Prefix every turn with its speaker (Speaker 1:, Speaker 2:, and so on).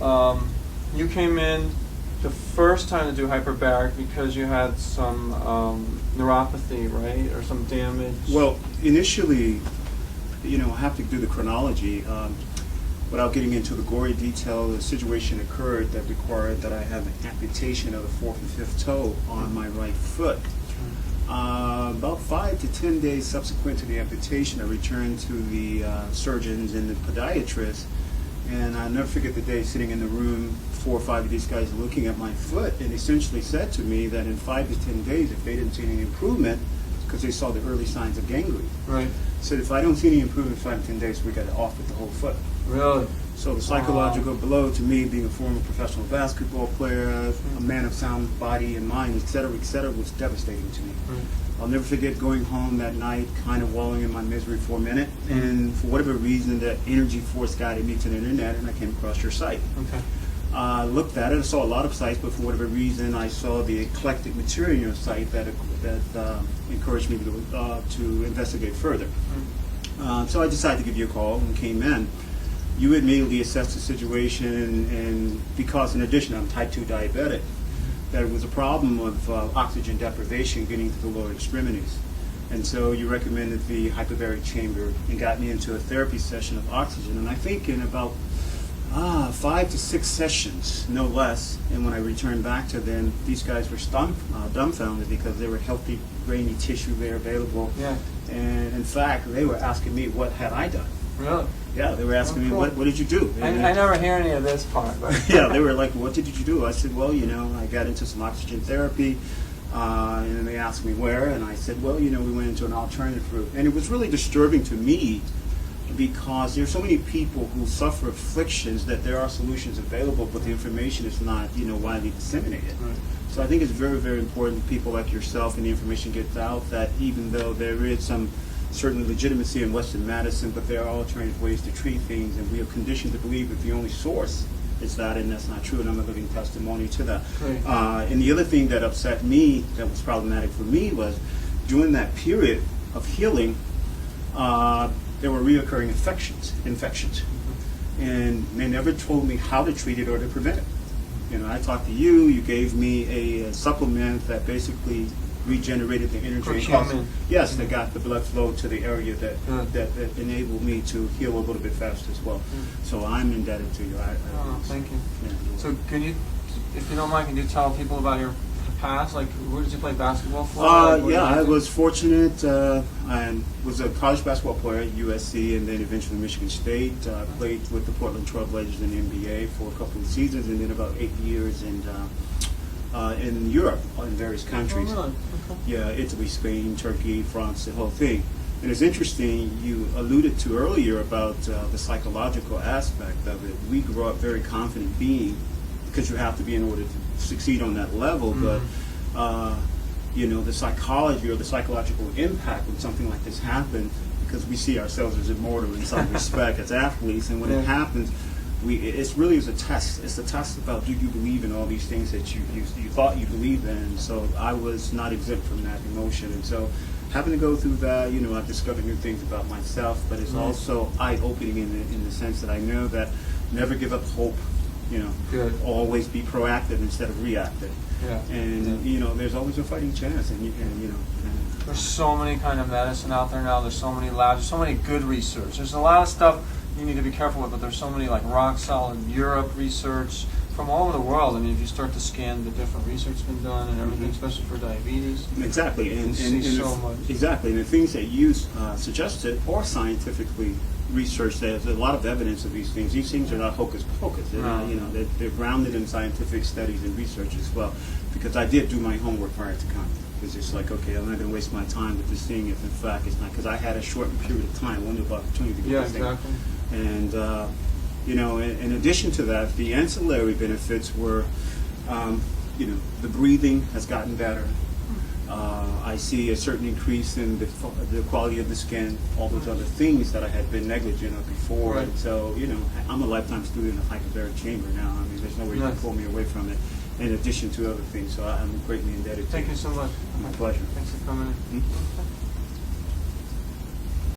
Speaker 1: You came in the first time to do hyperbaric because you had some neuropathy, right, or some damage.
Speaker 2: Well, initially, I have to do the chronology. Without getting into the gory detail, the situation occurred that required that I have an amputation of the fourth and fifth toe on my right foot. About 5 to 10 days subsequent to the amputation, I returned to the surgeons and the podiatrist, and I'll never forget the day sitting in the room, 4 or 5 of these guys looking at my foot, and essentially said to me that in 5 to 10 days, if they didn't see any improvement, because they saw the early signs of gangrene,
Speaker 1: Right.
Speaker 2: said if I don't see any improvement in 5 to 10 days, we got to off with the whole foot.
Speaker 1: Really?
Speaker 2: So the psychological blow to me, being a former professional basketball player, a man of sound body and mind, et cetera, was devastating to me. I'll never forget going home that night, kind of wallowing in my misery for a minute, and for whatever reason, the energy force guided me to the internet, and I came across your site.
Speaker 1: Okay.
Speaker 2: I looked at it, I saw a lot of sites, but for whatever reason, I saw the eclectic material in your site that encouraged me to investigate further. So I decided to give you a call and came in. You immediately assessed the situation, and because in addition I'm type 2 diabetic, that it was a problem of oxygen deprivation getting to the lower extremities. And so you recommended the hyperbaric chamber and got me into a therapy session of oxygen. And I think in about 5 to 6 sessions, no less, and when I returned back to them, these guys were dumbfounded because there were healthy, grainy tissue there available.
Speaker 1: Yeah.
Speaker 2: And in fact, they were asking me what had I done.
Speaker 1: Really?
Speaker 2: Yeah, they were asking me,
Speaker 1: cool.
Speaker 2: what did you do?
Speaker 1: I never hear any of this part. But
Speaker 2: Yeah, they were like, what did you do? I said, well, I got into some oxygen therapy, and then they asked me where, and I said, well, we went into an alternative route. And it was really disturbing to me because there's so many people who suffer afflictions that there are solutions available, but the information is not, widely disseminated.
Speaker 1: Right.
Speaker 2: So I think it's very, very important people like yourself and the information gets out that even though there is some certain legitimacy in Western medicine, but there are alternative ways to treat things, and we are conditioned to believe that the only source is that, and that's not true, and I'm a living testimony to that.
Speaker 1: Right.
Speaker 2: And the other thing that upset me, that was problematic for me, was during that period of healing, there were reoccurring infections, and they never told me how to treat it or to prevent it. I talked to you, you gave me a supplement that basically regenerated the energy. Yes, that got the blood flow to the area that enabled me to heal a little bit faster as well. So I'm indebted to you.
Speaker 1: Thank you.
Speaker 2: Yeah.
Speaker 1: So can you, if you don't mind, can you tell people about your past? Like, where did you play basketball for?
Speaker 2: I was fortunate. I was a college basketball player at USC and then eventually Michigan State. Played with the Portland Trailblazers in the NBA for a couple of seasons and then about 8 years in Europe, in various countries.
Speaker 1: Oh, really? Okay.
Speaker 2: Yeah, Italy, Spain, Turkey, France, the whole thing. And it's interesting, you alluded to earlier about the psychological aspect of it. We grow up very confident being, because you have to be in order to succeed on that level, but the psychology or the psychological impact when something like this happens, because we see ourselves as immortal in some respect as athletes, and when it happens, it really is a test. It's a test about, do you believe in all these things that you thought you believed in? So I was not exempt from that emotion, and so having to go through that, I've discovered new things about myself, but it's also eye-opening in the sense that I know that never give up hope.
Speaker 1: Good.
Speaker 2: Always be proactive instead of reactive.
Speaker 1: Yeah.
Speaker 2: And there's always a fighting chance, and
Speaker 1: there's so many kind of medicine out there now. There's so many labs. There's so many good research. There's a lot of stuff you need to be careful with, but there's so many like rock solid Europe research from all over the world. I mean, if you start to scan the different research that's been done and everything, especially for diabetes.
Speaker 2: Exactly, and
Speaker 1: so much.
Speaker 2: Exactly, and the things that you suggested are scientifically researched. There's a lot of evidence of these things. These things are not hocus pocus. They're, they're grounded in scientific studies and research as well. Because I did do my homework prior to coming. It's just like, okay, I'm not going to waste my time with this thing if in fact it's not, because I had a short period of time, wonderful opportunity to get this thing.
Speaker 1: Exactly.
Speaker 2: And in addition to that, the ancillary benefits were, the breathing has gotten better. I see a certain increase in the quality of the skin, all those other things that I had been negligent of before.
Speaker 1: Right.
Speaker 2: And so, I'm a lifetime student of hyperbaric chamber now. I mean, there's no way you can pull me away from it, in addition to other things. So I'm greatly indebted to you.
Speaker 1: Thank you so much.
Speaker 2: My pleasure.
Speaker 1: Thanks for coming in.